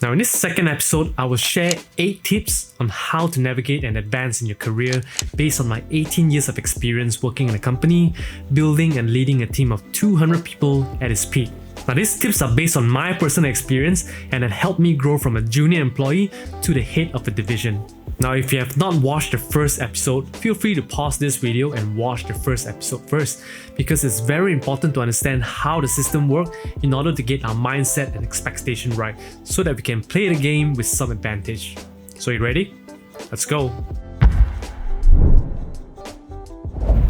Now in this second episode, I will share 8 tips on how to navigate and advance in your career based on my 18 years of experience working in a company, building and leading a team of 200 people at its peak. Now these tips are based on my personal experience and have helped me grow from a junior employee to the head of a division. Now if you have not watched the first episode, feel free to pause this video and watch the first episode first, because it's very important to understand how the system works in order to get our mindset and expectation right so that we can play the game with some advantage. So you ready? Let's go!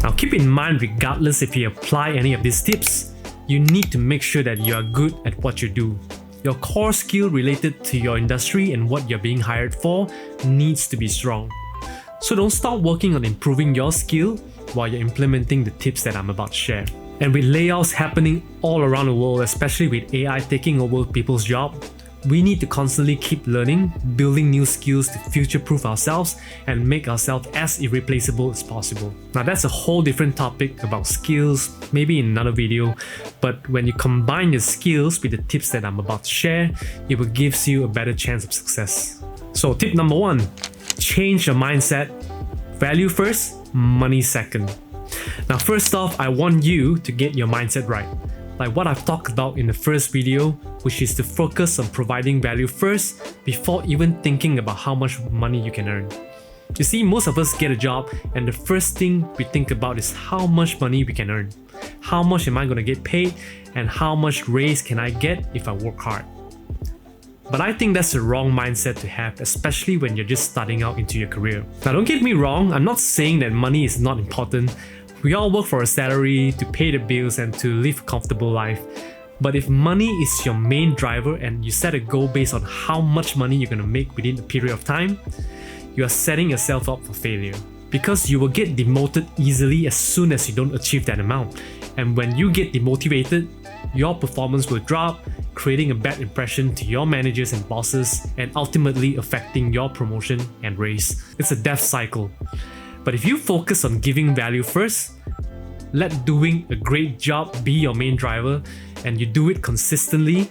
Now keep in mind, regardless if you apply any of these tips, you need to make sure that you are good at what you do. Your core skill related to your industry and what you're being hired for needs to be strong. So don't stop working on improving your skill while you're implementing the tips that I'm about to share. And with layoffs happening all around the world, especially with AI taking over people's jobs, we need to constantly keep learning, building new skills to future-proof ourselves and make ourselves as irreplaceable as possible. Now that's a whole different topic about skills, maybe in another video, but when you combine your skills with the tips that I'm about to share, it will give you a better chance of success. So tip number 1, change your mindset. Value first, money second. Now first off, I want you to get your mindset right. Like what I've talked about in the first video, which is to focus on providing value first before even thinking about how much money you can earn. You see, most of us get a job and the first thing we think about is how much money we can earn. How much am I going to get paid and how much raise can I get if I work hard? But I think that's the wrong mindset to have, especially when you're just starting out into your career. Now don't get me wrong, I'm not saying that money is not important. We all work for a salary to pay the bills and to live a comfortable life. But if money is your main driver and you set a goal based on how much money you're going to make within a period of time, you are setting yourself up for failure. Because you will get demoted easily as soon as you don't achieve that amount. And when you get demotivated, your performance will drop, creating a bad impression to your managers and bosses and ultimately affecting your promotion and raise. It's a death cycle. But if you focus on giving value first, let doing a great job be your main driver, and you do it consistently,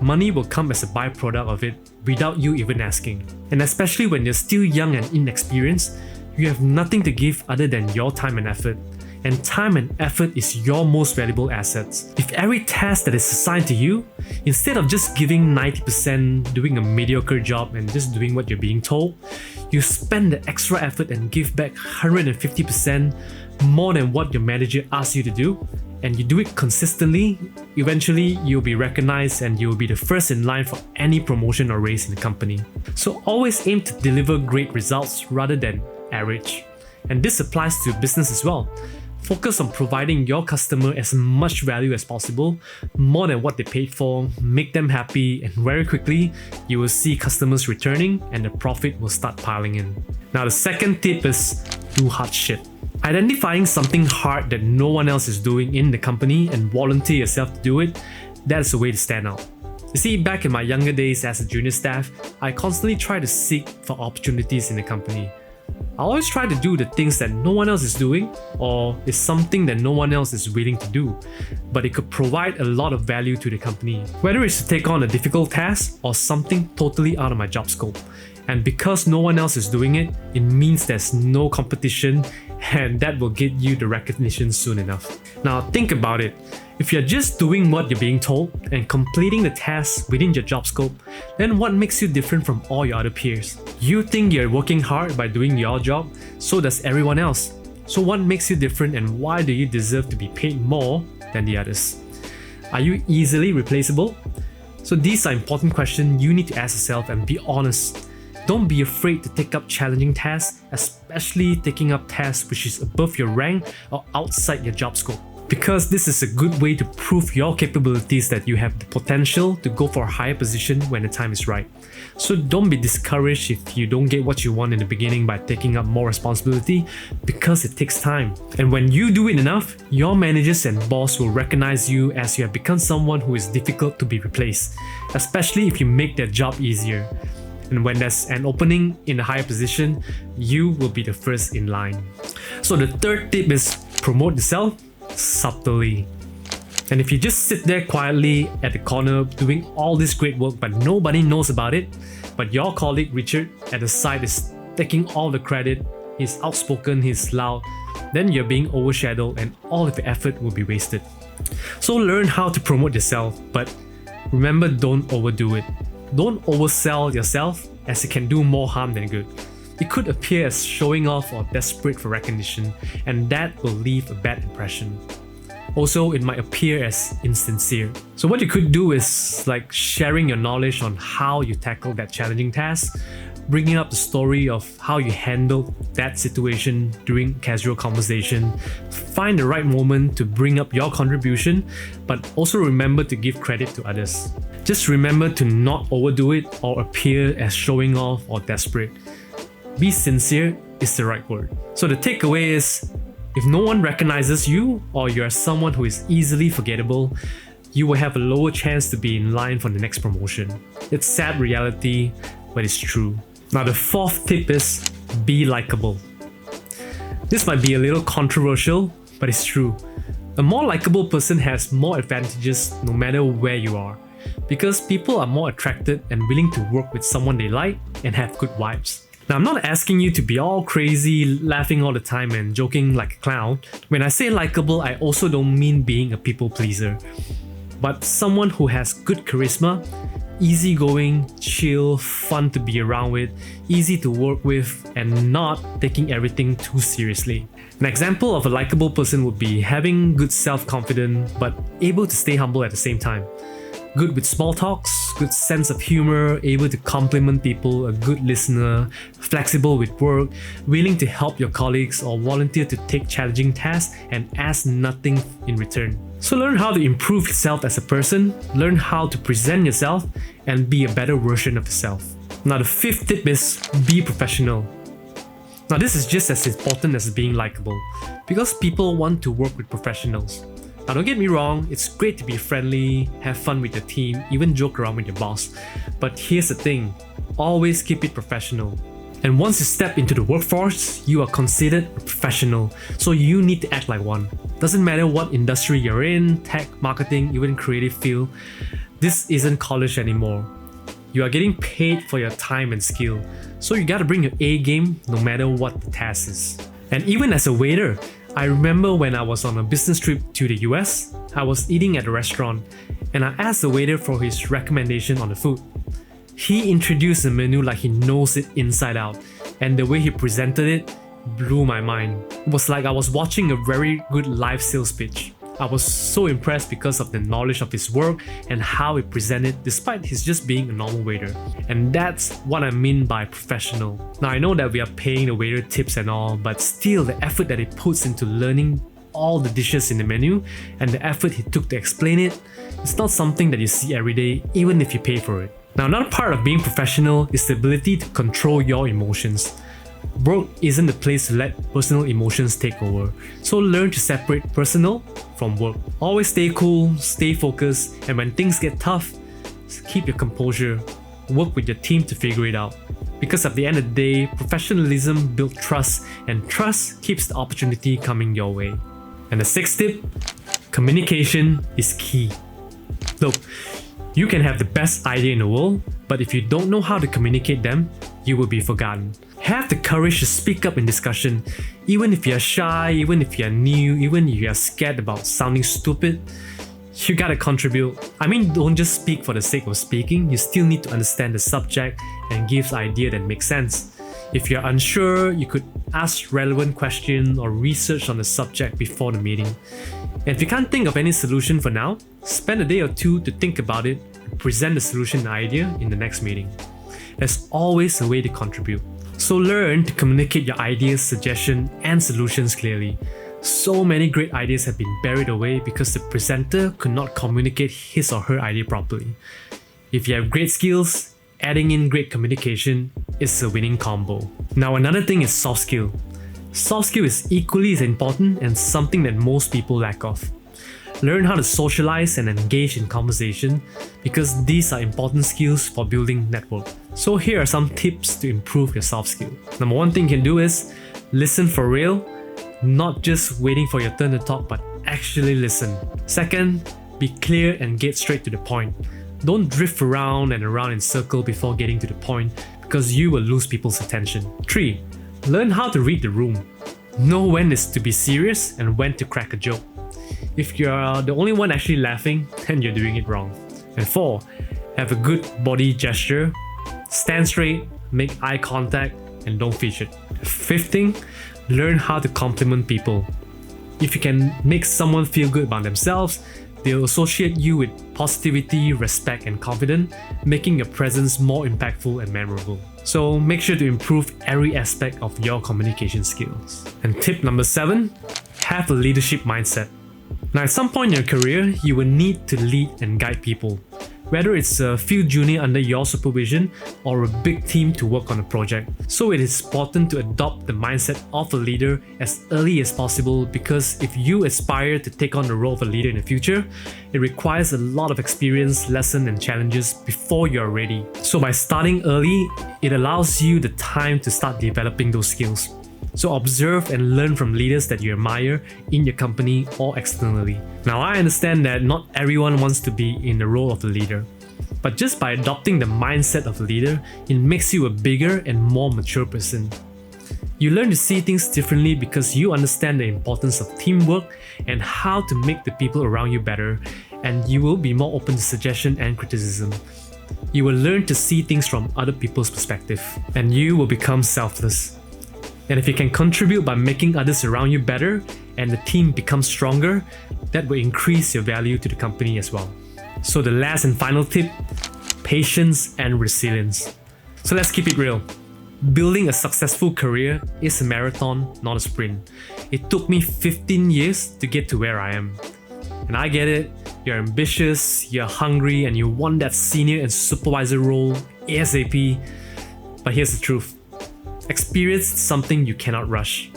money will come as a byproduct of it without you even asking. And especially when you're still young and inexperienced, you have nothing to give other than your time and effort. And time and effort is your most valuable assets. If every task that is assigned to you, instead of just giving 90%, doing a mediocre job and just doing what you're being told, you spend the extra effort and give back 150% more than what your manager asks you to do, and you do it consistently, eventually you'll be recognized and you'll be the first in line for any promotion or raise in the company. So always aim to deliver great results rather than average. And this applies to business as well. Focus on providing your customer as much value as possible, more than what they paid for, make them happy, and very quickly, you will see customers returning and the profit will start piling in. Now the second tip is do hard shit. Identifying something hard that no one else is doing in the company and volunteer yourself to do it, that's the way to stand out. You see, back in my younger days as a junior staff, I constantly try to seek for opportunities in the company. I always try to do the things that no one else is doing, or is something that no one else is willing to do, but it could provide a lot of value to the company. Whether it's to take on a difficult task or something totally out of my job scope. And because no one else is doing it, it means there's no competition, and that will get you the recognition soon enough. Now think about it. If you're just doing what you're being told and completing the tasks within your job scope, then what makes you different from all your other peers? You think you're working hard by doing your job, so does everyone else. So what makes you different and why do you deserve to be paid more than the others? Are you easily replaceable? So these are important questions you need to ask yourself and be honest. Don't be afraid to take up challenging tasks, especially taking up tasks which is above your rank or outside your job scope. Because this is a good way to prove your capabilities that you have the potential to go for a higher position when the time is right. So don't be discouraged if you don't get what you want in the beginning by taking up more responsibility, because it takes time. And when you do it enough, your managers and boss will recognize you as you have become someone who is difficult to be replaced, especially if you make their job easier. And when there's an opening in a higher position, you will be the first in line. So the third tip is promote yourself subtly. And if you just sit there quietly at the corner doing all this great work but nobody knows about it, but your colleague Richard at the side is taking all the credit, he's outspoken, he's loud, then you're being overshadowed and all of your effort will be wasted. So learn how to promote yourself, but remember, don't overdo it. Don't oversell yourself, as it can do more harm than good. It could appear as showing off or desperate for recognition, and that will leave a bad impression. Also, it might appear as insincere. So what you could do is like sharing your knowledge on how you tackled that challenging task, bringing up the story of how you handled that situation during casual conversation. Find the right moment to bring up your contribution, but also remember to give credit to others. Just remember to not overdo it or appear as showing off or desperate. Be sincere is the right word. So the takeaway is, if no one recognizes you or you are someone who is easily forgettable, you will have a lower chance to be in line for the next promotion. It's sad reality, but it's true. Now the fourth tip is be likable. This might be a little controversial, but it's true. A more likable person has more advantages no matter where you are, because people are more attracted and willing to work with someone they like and have good vibes. Now, I'm not asking you to be all crazy, laughing all the time and joking like a clown. When I say likable, I also don't mean being a people pleaser, but someone who has good charisma, easygoing, chill, fun to be around with, easy to work with, and not taking everything too seriously. An example of a likable person would be having good self-confidence but able to stay humble at the same time. Good with small talks, good sense of humor, able to compliment people, a good listener, flexible with work, willing to help your colleagues or volunteer to take challenging tasks and ask nothing in return. So learn how to improve yourself as a person, learn how to present yourself, and be a better version of yourself. Now the fifth tip is be professional. Now this is just as important as being likable, because people want to work with professionals. Now don't get me wrong, it's great to be friendly, have fun with your team, even joke around with your boss. But here's the thing, always keep it professional. And once you step into the workforce, you are considered a professional, so you need to act like one. Doesn't matter what industry you're in, tech, marketing, even creative field, this isn't college anymore. You are getting paid for your time and skill, so you gotta bring your A game no matter what the task is. And even as a waiter, I remember when I was on a business trip to the US, I was eating at a restaurant and I asked the waiter for his recommendation on the food. He introduced the menu like he knows it inside out, and the way he presented it blew my mind. It was like I was watching a very good live sales pitch. I was so impressed because of the knowledge of his work and how he presented despite his just being a normal waiter. And that's what I mean by professional. Now I know that we are paying the waiter tips and all, but still the effort that he puts into learning all the dishes in the menu and the effort he took to explain it, it's not something that you see every day, even if you pay for it. Now another part of being professional is the ability to control your emotions. Work isn't the place to let personal emotions take over, so learn to separate personal from work. Always stay cool, stay focused, and when things get tough, keep your composure. Work with your team to figure it out. Because at the end of the day, professionalism builds trust, and trust keeps the opportunity coming your way. And the sixth tip, communication is key. Look, you can have the best idea in the world, but if you don't know how to communicate them, you will be forgotten. Have the courage to speak up in discussion, even if you're shy, even if you're new, even if you're scared about sounding stupid. You gotta contribute. I mean, don't just speak for the sake of speaking, you still need to understand the subject and give ideas that make sense. If you're unsure, you could ask relevant questions or research on the subject before the meeting. And if you can't think of any solution for now, spend a day or two to think about it and present the solution idea in the next meeting. There's always a way to contribute. So learn to communicate your ideas, suggestions, and solutions clearly. So many great ideas have been buried away because the presenter could not communicate his or her idea properly. If you have great skills, adding in great communication is a winning combo. Now another thing is soft skill. Soft skill is equally as important and something that most people lack of. Learn how to socialize and engage in conversation because these are important skills for building network. So here are some tips to improve your soft skill. Number one thing you can do is listen for real, not just waiting for your turn to talk, but actually listen. Second, be clear and get straight to the point. Don't drift around and around in circles before getting to the point, because you will lose people's attention. 3. Learn how to read the room. Know when is to be serious and when to crack a joke. If you're the only one actually laughing, then you're doing it wrong. And 4. Have a good body gesture. Stand straight, make eye contact, and don't fidget. 5th thing, learn how to compliment people. If you can make someone feel good about themselves, they'll associate you with positivity, respect, and confidence, making your presence more impactful and memorable. So make sure to improve every aspect of your communication skills. And tip number 7, have a leadership mindset. Now, at some point in your career, you will need to lead and guide people. Whether it's a few junior under your supervision or a big team to work on a project. So it is important to adopt the mindset of a leader as early as possible, because if you aspire to take on the role of a leader in the future, it requires a lot of experience, lessons, and challenges before you're ready. So by starting early, it allows you the time to start developing those skills. So observe and learn from leaders that you admire in your company or externally. Now, I understand that not everyone wants to be in the role of a leader, but just by adopting the mindset of a leader, it makes you a bigger and more mature person. You learn to see things differently because you understand the importance of teamwork and how to make the people around you better, and you will be more open to suggestion and criticism. You will learn to see things from other people's perspective, and you will become selfless. And if you can contribute by making others around you better and the team becomes stronger, that will increase your value to the company as well. So the last and final tip, patience and resilience. So let's keep it real. Building a successful career is a marathon, not a sprint. It took me 15 years to get to where I am. And I get it, you're ambitious, you're hungry, and you want that senior and supervisor role ASAP. But here's the truth. Experience is something you cannot rush.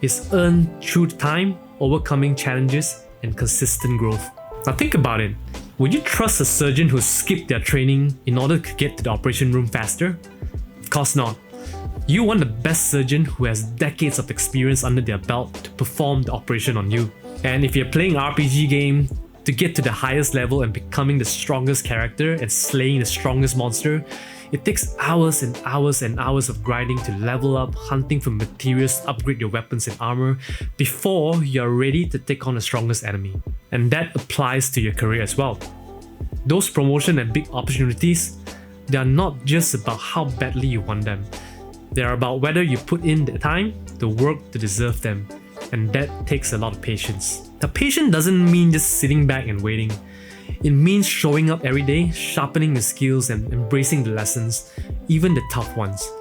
It's earned through time, overcoming challenges, and consistent growth. Now think about it. Would you trust a surgeon who skipped their training in order to get to the operation room faster? Of course not. You want the best surgeon who has decades of experience under their belt to perform the operation on you. And if you're playing an RPG game, to get to the highest level and becoming the strongest character and slaying the strongest monster, it takes hours and hours and hours of grinding to level up, hunting for materials to upgrade your weapons and armor before you're ready to take on the strongest enemy. And that applies to your career as well. Those promotion and big opportunities, they are not just about how badly you want them. They are about whether you put in the time, the work to deserve them. And that takes a lot of patience. Now, patience doesn't mean just sitting back and waiting. It means showing up every day, sharpening the skills, and embracing the lessons, even the tough ones.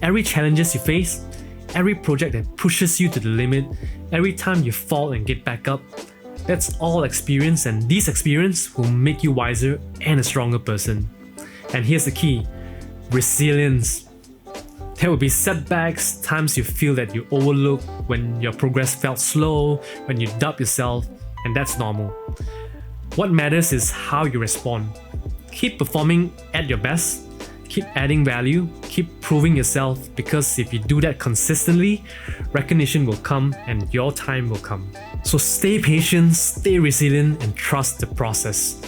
Every challenges you face, every project that pushes you to the limit, every time you fall and get back up, that's all experience, and this experience will make you wiser and a stronger person. And here's the key, resilience. There will be setbacks, times you feel that you overlook, when your progress felt slow, when you doubt yourself, and that's normal. What matters is how you respond. Keep performing at your best, keep adding value, keep proving yourself, because if you do that consistently, recognition will come and your time will come. So stay patient, stay resilient, and trust the process.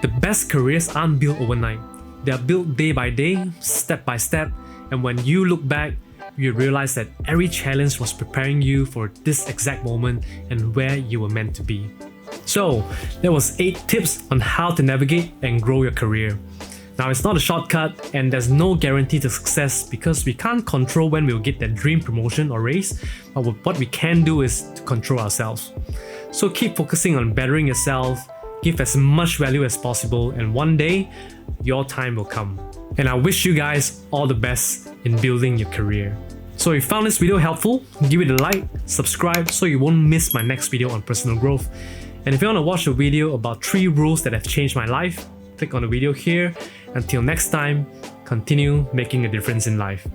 The best careers aren't built overnight. They are built day by day, step by step, and when you look back, you realize that every challenge was preparing you for this exact moment and where you were meant to be. So, that was 8 tips on how to navigate and grow your career. Now, it's not a shortcut and there's no guarantee to success because we can't control when we'll get that dream promotion or raise, but what we can do is to control ourselves. So keep focusing on bettering yourself, give as much value as possible, and one day, your time will come. And I wish you guys all the best in building your career. So if you found this video helpful, give it a like, subscribe so you won't miss my next video on personal growth. And if you want to watch a video about 3 rules that have changed my life, click on the video here. Until next time, continue making a difference in life.